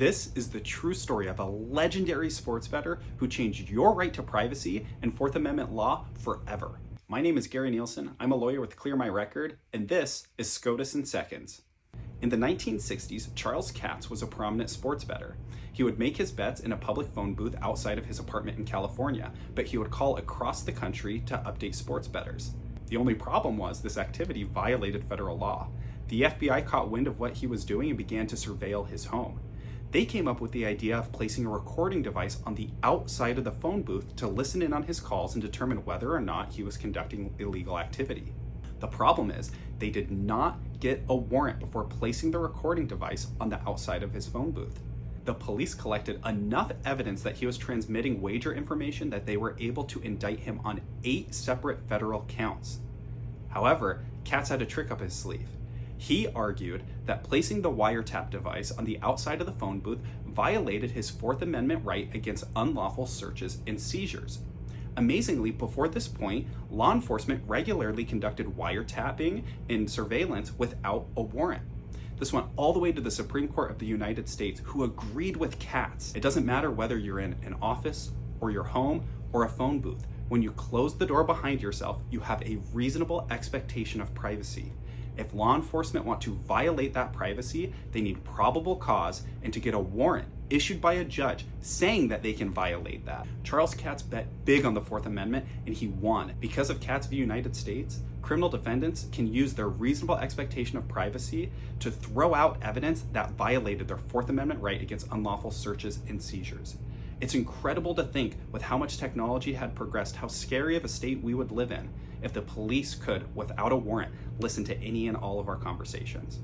This is the true story of a legendary sports bettor who changed your right to privacy and Fourth Amendment law forever. My name is Gary Nielsen. I'm a lawyer with Clear My Record, and this is SCOTUS in Seconds. In the 1960s, Charles Katz was a prominent sports bettor. He would make his bets in a public phone booth outside of his apartment in California, but he would call across the country to update sports bettors. The only problem was this activity violated federal law. The FBI caught wind of what he was doing and began to surveil his home. They came up with the idea of placing a recording device on the outside of the phone booth to listen in on his calls and determine whether or not he was conducting illegal activity. The problem is, they did not get a warrant before placing the recording device on the outside of his phone booth. The police collected enough evidence that he was transmitting wager information that they were able to indict him on 8 separate federal counts. However, Katz had a trick up his sleeve. He argued that placing the wiretap device on the outside of the phone booth violated his Fourth Amendment right against unlawful searches and seizures. Amazingly, before this point, law enforcement regularly conducted wiretapping and surveillance without a warrant. This went all the way to the Supreme Court of the United States, who agreed with Katz. It doesn't matter whether you're in an office or your home or a phone booth. When you close the door behind yourself, you have a reasonable expectation of privacy. If law enforcement want to violate that privacy, they need probable cause and to get a warrant issued by a judge saying that they can violate that. Charles Katz bet big on the Fourth Amendment and he won. Because of Katz v. United States, criminal defendants can use their reasonable expectation of privacy to throw out evidence that violated their Fourth Amendment right against unlawful searches and seizures. It's incredible to think, with how much technology had progressed, how scary of a state we would live in if the police could, without a warrant, listen to any and all of our conversations.